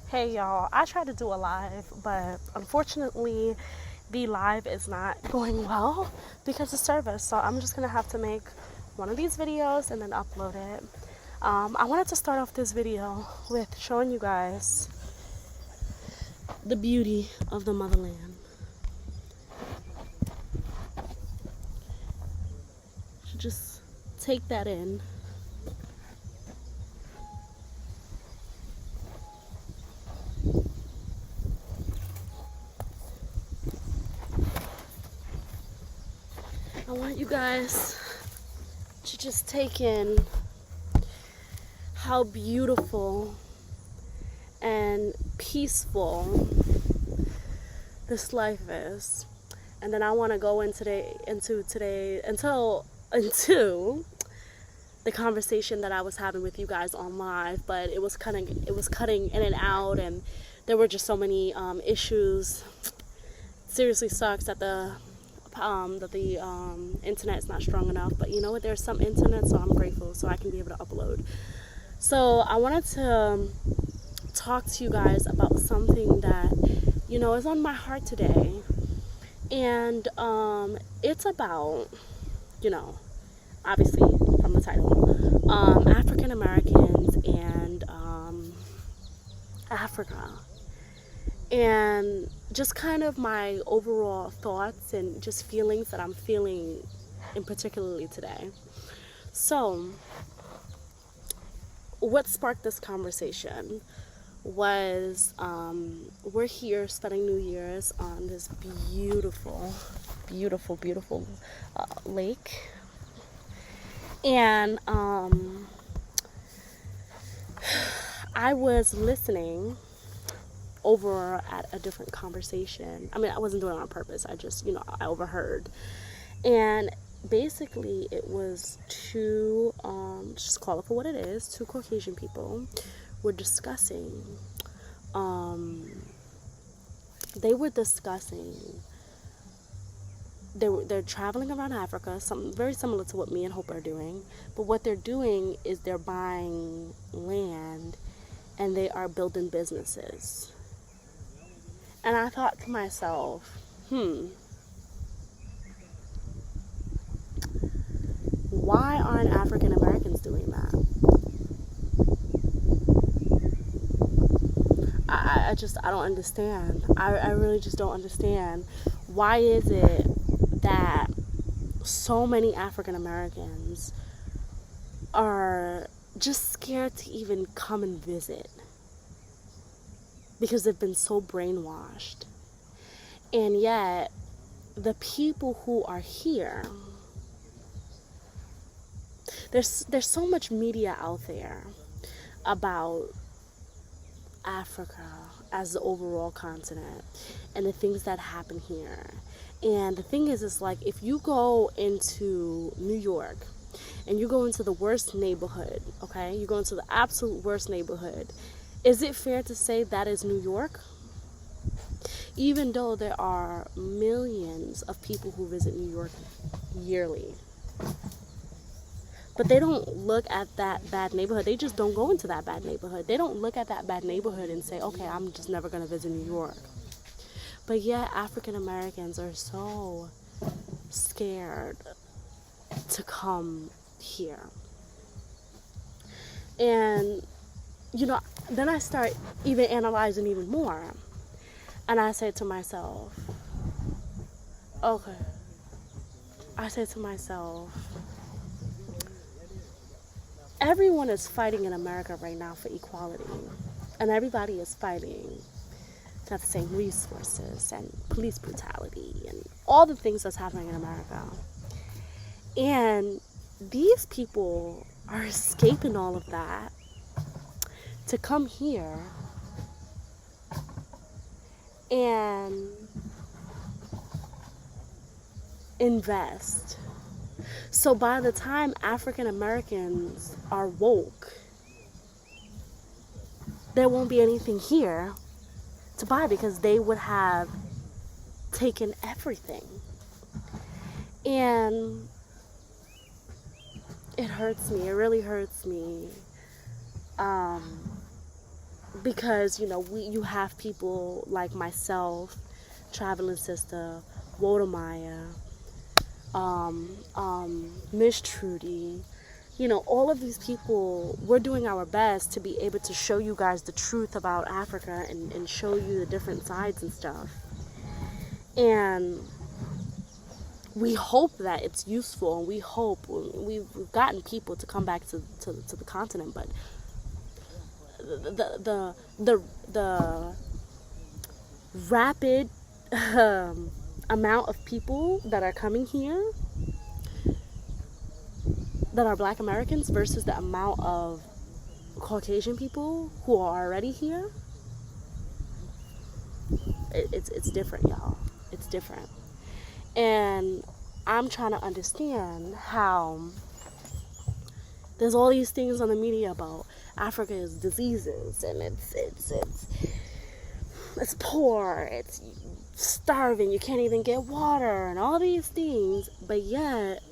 Hey y'all, I tried to do a live, but unfortunately the live is not going well because of service. So I'm just gonna have to make one of these videos and then upload it. I wanted to start off this video with showing you guys the beauty of the motherland. So just take that in. I want you guys to just take in how beautiful and peaceful this life is. And then I want to go into the conversation that I was having with you guys on live, but it was cutting in and out, and there were just so many issues. Seriously sucks that the internet is not strong enough, but you know what, there's some internet, so I'm grateful, so I can be able to upload. So I wanted to talk to you guys about something that, you know, is on my heart today. And it's about, you know, obviously from the title, African Americans and Africa. And just kind of my overall thoughts and just feelings that I'm feeling in particularly today. So what sparked this conversation was we're here spending New Year's on this beautiful lake, and I was listening over at a different conversation. I mean, I wasn't doing it on purpose. I just, you know, I overheard. And basically it was two, just call it for what it is, two Caucasian people were discussing, they're traveling around Africa, something very similar to what me and Hope are doing, but what they're doing is they're buying land and they are building businesses. And I thought to myself, why aren't African Americans doing that? I don't understand. I really just don't understand. Why is it that so many African Americans are just scared to even come and visit? Because they've been so brainwashed. And yet, the people who are here, there's so much media out there about Africa as the overall continent and the things that happen here. And the thing is like, if you go into New York and you go into the worst neighborhood, okay, you go into the absolute worst neighborhood, is it fair to say that is New York? Even though there are millions of people who visit New York yearly. But they don't look at that bad neighborhood. They just don't go into that bad neighborhood. They don't look at that bad neighborhood and say, okay, I'm just never going to visit New York. But yet African Americans are so scared to come here. And, you know, then I start even analyzing even more. And I say to myself, everyone is fighting in America right now for equality. And everybody is fighting to have the same resources and police brutality and all the things that's happening in America. And these people are escaping all of that to come here and invest. So by the time African Americans are woke, there won't be anything here to buy because they would have taken everything. And it hurts me. It really hurts me because you have people like myself, Traveling Sister, Wodamaya, Miss Trudy, all of these people, we're doing our best to be able to show you guys the truth about Africa and show you the different sides and stuff. And we hope that it's useful, and we hope we've gotten people to come back to the continent, but the rapid amount of people that are coming here that are Black Americans versus the amount of Caucasian people who are already here, it's different, y'all. It's different. And I'm trying to understand how there's all these things on the media about Africa's diseases, and it's poor, it's starving, you can't even get water, and all these things, but yet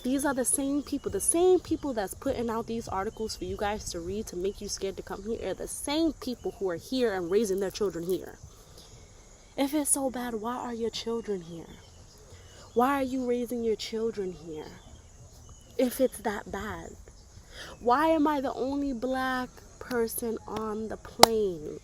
these are the same people that's putting out these articles for you guys to read to make you scared to come here, are the same people who are here and raising their children here. If it's so bad, why are your children here? Why are you raising your children here? If it's that bad, why am I the only Black person on the plane?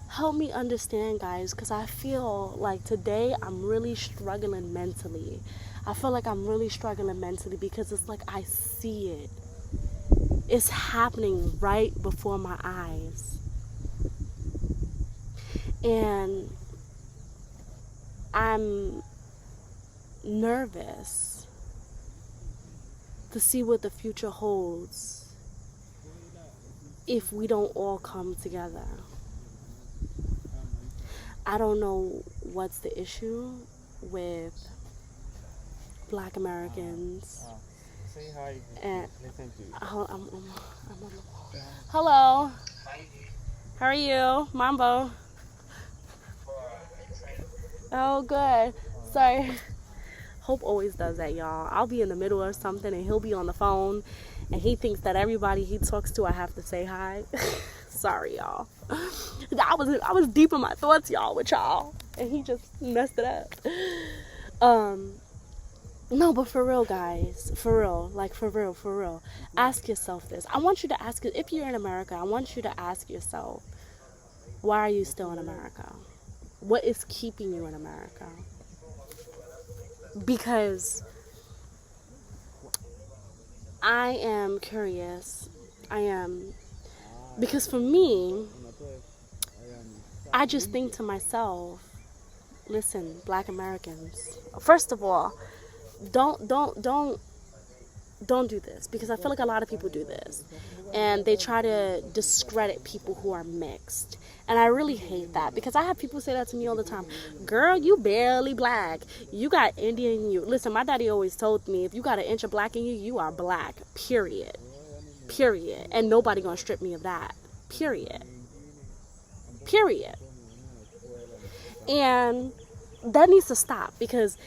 Help me understand, guys, because I feel like today I'm really struggling mentally. I feel like I'm really struggling mentally because it's like I see it. It's happening right before my eyes. And I'm nervous to see what the future holds if we don't all come together. I don't know what's the issue with Black Americans. Say hi. And Listen to you. I'm on the... Hello. How are you, Mambo? Oh, good. Sorry. Hope always does that, y'all. I'll be in the middle of something and he'll be on the phone and he thinks that everybody he talks to I have to say hi. Sorry, y'all. I was deep in my thoughts, y'all, with y'all, and he just messed it up. No, but for real, guys, for real, ask yourself this. I want you to ask, if you're in America, I want you to ask yourself, why are you still in America? What is keeping you in America? Because I am curious. Because for me, I just think to myself, listen, Black Americans, first of all, don't do this, because I feel like a lot of people do this and they try to discredit people who are mixed, and I really hate that, because I have people say that to me all the time. Girl, you barely Black, you got Indian in you. Listen, my daddy always told me, if you got an inch of Black in you, you are Black, period, and nobody gonna strip me of that, period. And that needs to stop, because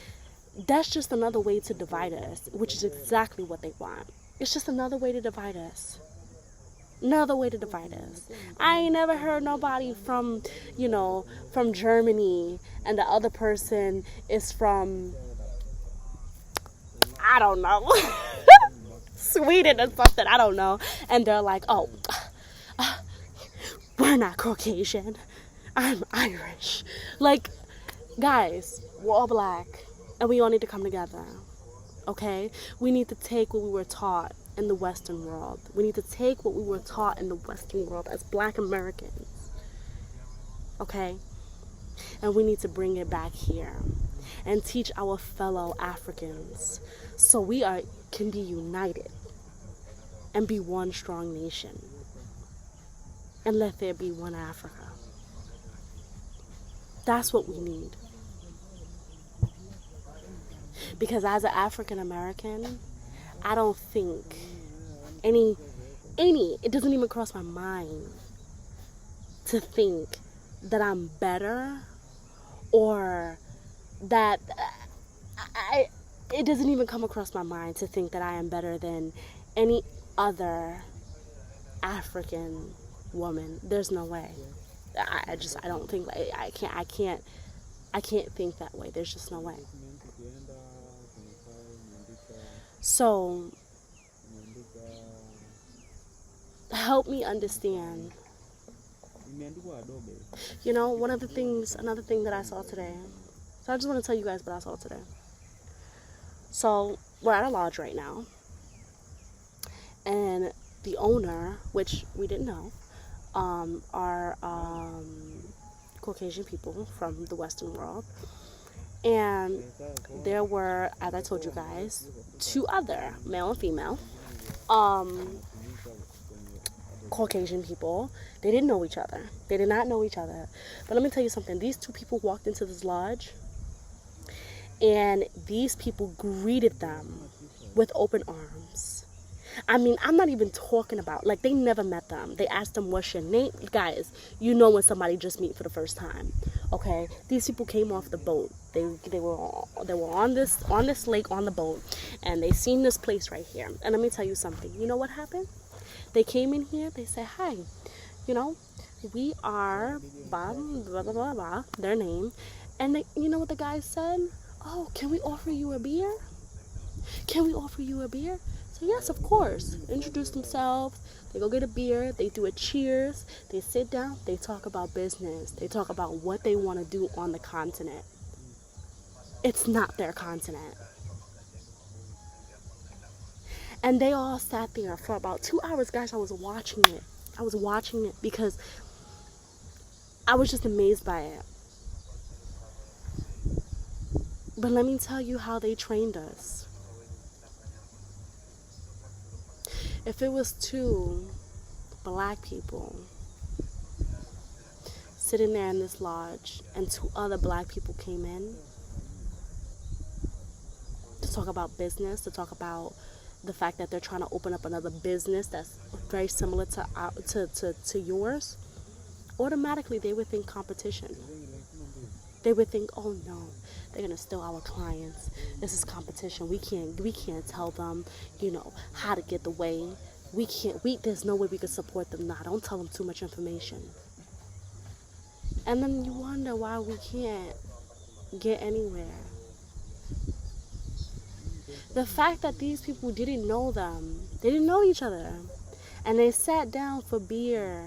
that's just another way to divide us, which is exactly what they want. It's just another way to divide us. I ain't never heard nobody from Germany and the other person is from, I don't know, Sweden or something, I don't know. And they're like, oh, we're not Caucasian, I'm Irish. Like, guys, we're all Black and we all need to come together, okay? We need to take what we were taught in the Western world. We need to take what we were taught in the Western world as Black Americans, okay? And we need to bring it back here and teach our fellow Africans so we can be united and be one strong nation. And let there be one Africa. That's what we need. Because as an African American, I don't think it doesn't even cross my mind to think that I'm better, or that it doesn't even come across my mind to think that I am better than any other African woman. There's no way. I don't think, I can't think that way. There's just no way. So help me understand. You know, another thing that I saw today. So I just want to tell you guys what I saw today. So we're at a lodge right now, and the owner, which we didn't know, are Caucasian people from the Western world. And there were, as I told you guys, two other, male and female, Caucasian people. They didn't know each other. They did not know each other. But let me tell you something. These two people walked into this lodge, and these people greeted them with open arms. I mean, I'm not even talking about, like, they never met them. They asked them, what's your name? Guys, you know when somebody just meet for the first time, okay? These people came off the boat. They were on this lake on the boat, and they seen this place right here. And let me tell you something. You know what happened? They came in here. They said, hi, you know, we are blah, blah, blah, blah, blah, their name. And they, you know what the guy said? Oh, can we offer you a beer? Can we offer you a beer? So yes, of course. Introduce themselves. They go get a beer. They do a cheers. They sit down. They talk about business. They talk about what they want to do on the continent. It's not their continent. And they all sat there for about 2 hours. Guys, I was watching it. I was watching it because I was just amazed by it. But let me tell you how they trained us. If it was two black people sitting there in this lodge and two other black people came in to talk about business, to talk about the fact that they're trying to open up another business that's very similar to yours, automatically they would think competition. They would think, oh no, they're gonna steal our clients. This is competition. We can't tell them, you know, how to get the way. There's no way we could support them. Nah, don't tell them too much information. And then you wonder why we can't get anywhere. The fact that these people didn't know them, they didn't know each other, and they sat down for beer,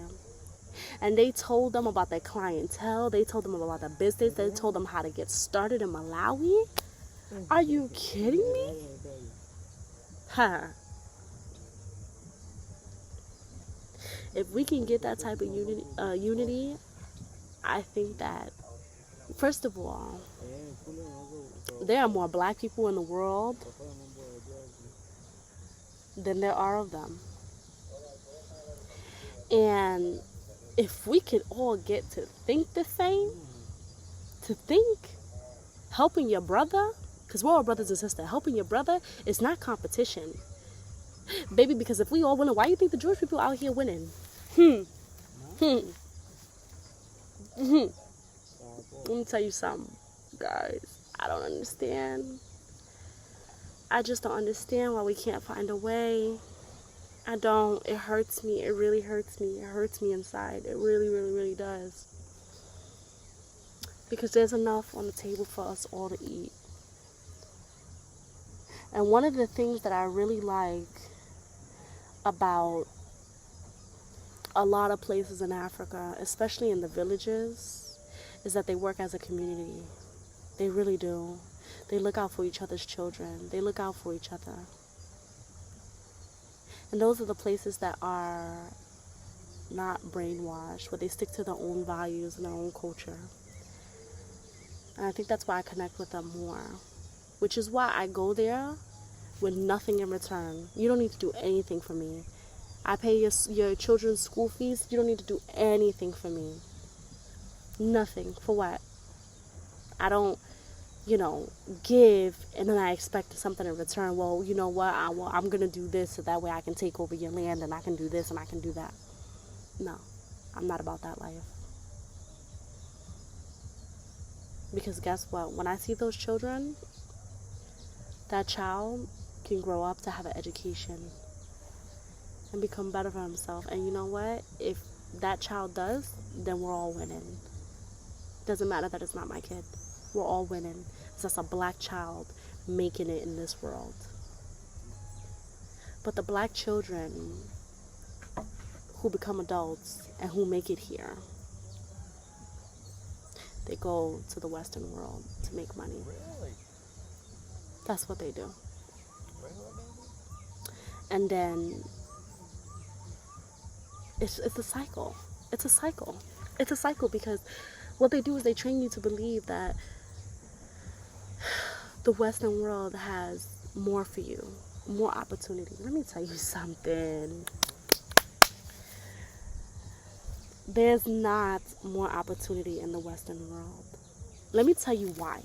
and they told them about their clientele, they told them about their business, they told them how to get started in Malawi. Are you kidding me? Huh. If we can get that type of unity, I think that, first of all, there are more black people in the world than there are of them. And if we could all get to think the same, to think helping your brother, because we're all brothers and sisters, helping your brother is not competition. Baby, because if we all winning, why do you think the Jewish people out here winning? Let me tell you something, guys. I don't understand. I just don't understand why we can't find a way. I don't. It hurts me. It really hurts me. It hurts me inside. It really, really, really does. Because there's enough on the table for us all to eat. And one of the things that I really like about a lot of places in Africa, especially in the villages, is that they work as a community. They really do. They look out for each other's children. They look out for each other. And those are the places that are not brainwashed, where they stick to their own values and their own culture. And I think that's why I connect with them more. Which is why I go with nothing in return. You don't need to do anything for me. I pay your children's school fees. You don't need to do anything for me. Nothing. For what? I don't, give and then I expect something in return. Well, you know what? I'm going to do this so that way I can take over your land and I can do this and I can do that. No, I'm not about that life. Because guess what? When I see those children, that child can grow up to have an education. and become better for himself. And you know what? If that child does, then we're all winning. Doesn't matter that it's not my kid. We're all winning. It's just a black child making it in this world. But the black children who become adults and who make it here, they go to the Western world to make money. Really? That's what they do. Really? And then it's a cycle. It's a cycle. It's a cycle because what they do is they train you to believe that the Western world has more for you, more opportunity. Let me tell you something. There's not more opportunity in the Western world. Let me tell you why.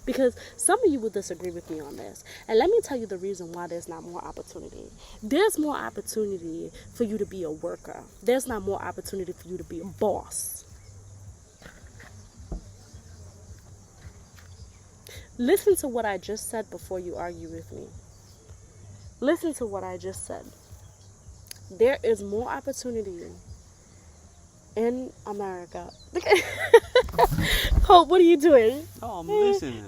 Because some of you will disagree with me on this. And let me tell you the reason why there's not more opportunity. There's more opportunity for you to be a worker. There's not more opportunity for you to be a boss. Listen to what I just said before you argue with me. Listen to what I just said. There is more opportunity in America. Hope, what are you doing? Oh, I'm listening.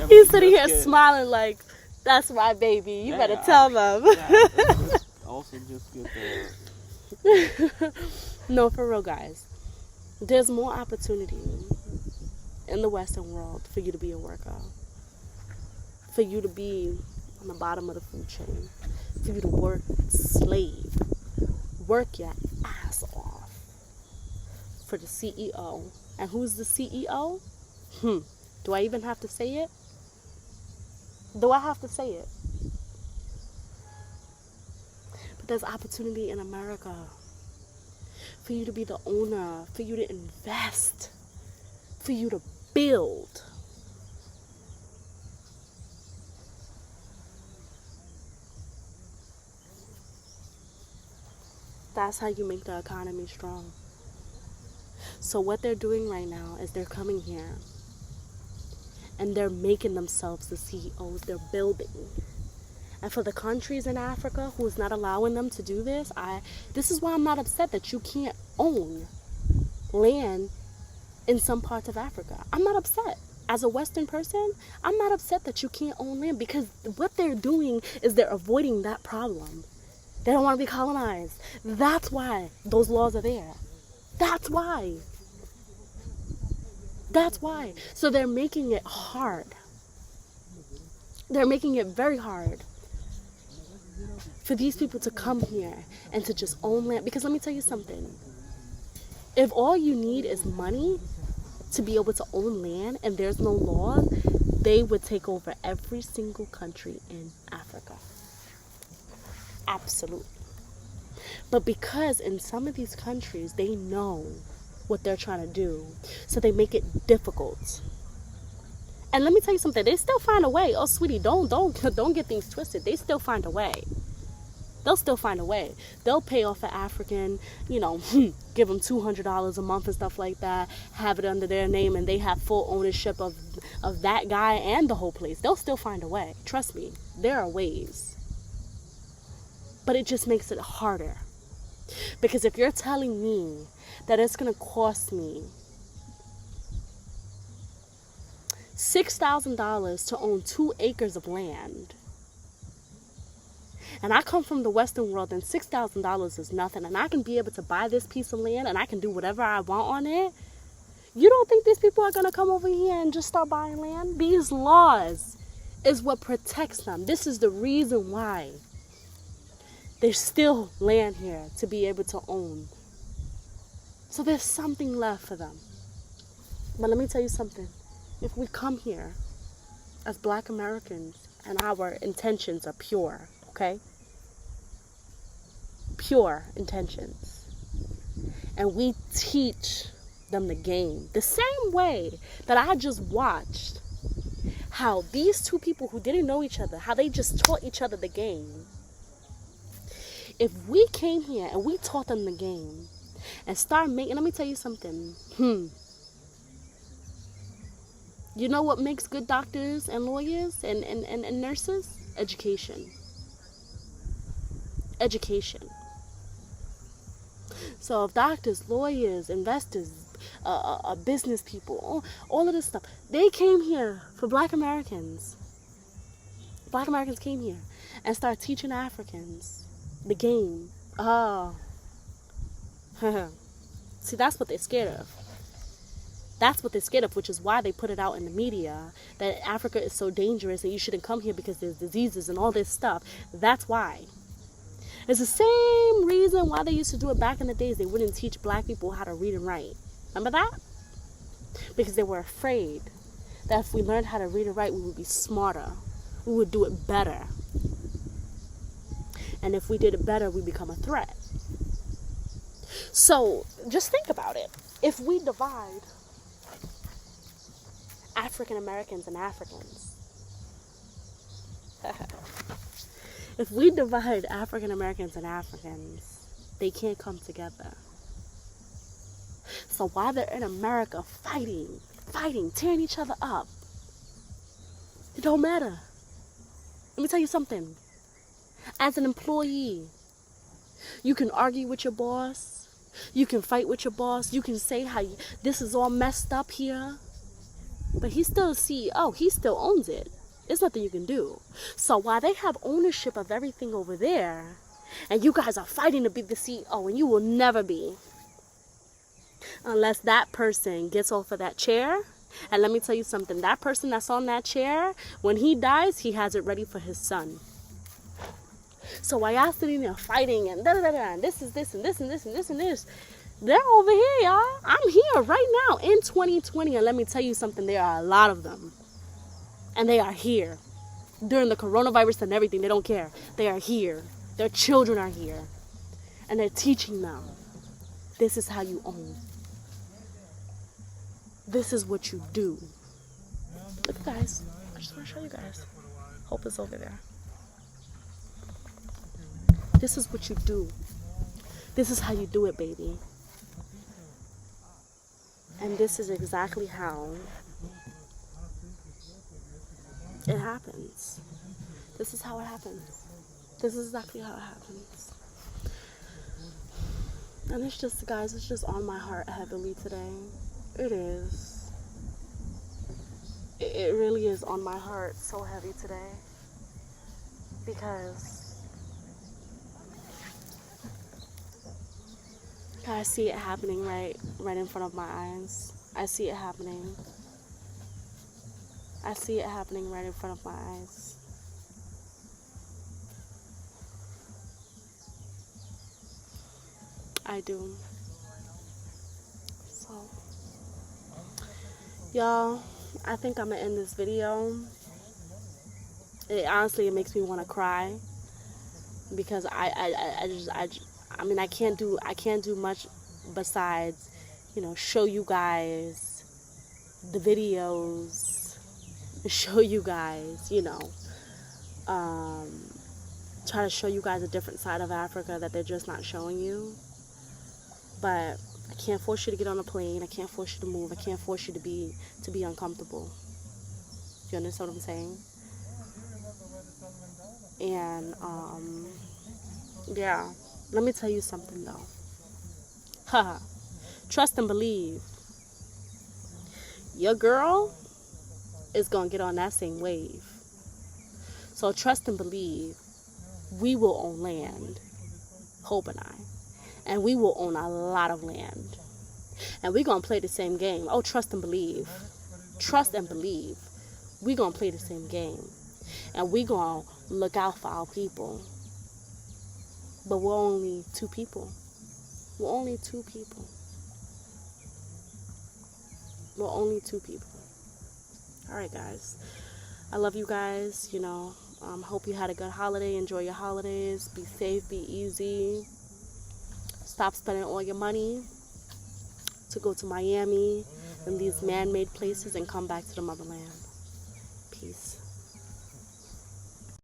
He's sitting here smiling like, that's my baby. You better tell them. Also just get the... No, for real, guys. There's more opportunity in the Western world for you to be a worker. For you to be on the bottom of the food chain. For you to work slave. Work your ass off for the CEO. And who's the CEO? Do I even have to say it? Do I have to say it? But there's opportunity in America for you to be the owner, for you to invest, for you to build. That's how you make the economy strong. So what they're doing right now is they're coming here and they're making themselves the CEOs. They're building. And for the countries in Africa who's not allowing them to do this, this is why I'm not upset that you can't own land in some parts of Africa. I'm not upset. As a Western person, I'm not upset that you can't own land, because what they're doing is they're avoiding that problem. They don't want to be colonized. That's why those laws are there. That's why. That's why. So they're making it hard. They're making it very hard for these people to come here and to just own land. Because let me tell you something. If all you need is money to be able to own land and there's no law, they would take over every single country in Africa. Absolutely. But because in some of these countries, they know what they're trying to do, so they make it difficult. And let me tell you something, they still find a way. Oh, sweetie, don't get things twisted. They still find a way. They'll still find a way. They'll pay off an African, give them $200 a month and stuff like that, have it under their name, and they have full ownership of that guy and the whole place. They'll still find a way. Trust me, there are ways. But it just makes it harder. Because if you're telling me that it's going to cost me $6,000 to own 2 acres of land, and I come from the Western world, and $6,000 is nothing, and I can be able to buy this piece of land and I can do whatever I want on it, you don't think these people are going to come over here and just start buying land? These laws is what protects them. This is the reason why there's still land here to be able to own. So there's something left for them. But let me tell you something. If we come here as Black Americans and our intentions are pure, okay? Pure intentions. And we teach them the game. The same way that I just watched how these two people who didn't know each other, how they just taught each other the game. If we came here and we taught them the game and start making, let me tell you something. You know what makes good doctors and lawyers and nurses? Education. education. So if doctors, lawyers, investors, business people, all of this stuff, they came here for Black Americans. Black Americans came here and started teaching Africans the game. Oh. See, that's what they're scared of. That's what they're scared of, which is why they put it out in the media that Africa is so dangerous and you shouldn't come here because there's diseases and all this stuff. That's why. It's the same reason why they used to do it back in the days. They wouldn't teach black people how to read and write. Remember that? Because they were afraid that if we learned how to read and write, we would be smarter. We would do it better. And if we did it better, we become a threat. So just think about it. If we divide African Americans and Africans, if we divide African Americans and Africans, they can't come together. So while they're in America fighting, tearing each other up, it don't matter. Let me tell you something. As an employee, you can argue with your boss. You can fight with your boss. You can say how this is all messed up here. But he's still the CEO. He still owns it. There's nothing you can do. So while they have ownership of everything over there, and you guys are fighting to be the CEO, and you will never be, unless that person gets off of that chair. And let me tell you something. That person that's on that chair, when he dies, he has it ready for his son. So while y'all sitting there fighting and and this is this and this and this and this and this, they're over here, y'all. I'm here right now in 2020, and let me tell you something. There are a lot of them, and they are here during the coronavirus and everything. They don't care. They are here. Their children are here, and they're teaching them. This is how you own. This is what you do. Look, guys. I just want to show you guys. Hope it's over there. This is what you do. This is how you do it, baby. And this is exactly how it happens. This is how it happens. This is exactly how it happens. And it's just, guys, it's just on my heart heavily today. It is. It really is on my heart so heavy today. Because I see it happening right in front of my eyes. I see it happening. I see it happening right in front of my eyes. I do. So, y'all, I think I'm gonna end this video. It makes me want to cry because I mean, I can't do much besides, show you guys the videos, show you guys, try to show you guys a different side of Africa that they're just not showing you. But I can't force you to get on a plane. I can't force you to move. I can't force you to be uncomfortable. You understand what I'm saying? And yeah. Let me tell you something though. Haha. Trust and believe. Your girl is gonna get on that same wave. So trust and believe. We will own land. Hope and I. And we will own a lot of land. And we're gonna play the same game. Oh, trust and believe. Trust and believe. We're gonna play the same game. And we're gonna look out for our people. But we're only two people. We're only two people. We're only two people. Alright, guys. I love you guys. Hope you had a good holiday. Enjoy your holidays. Be safe. Be easy. Stop spending all your money to go to Miami and these man-made places and come back to the motherland. Peace.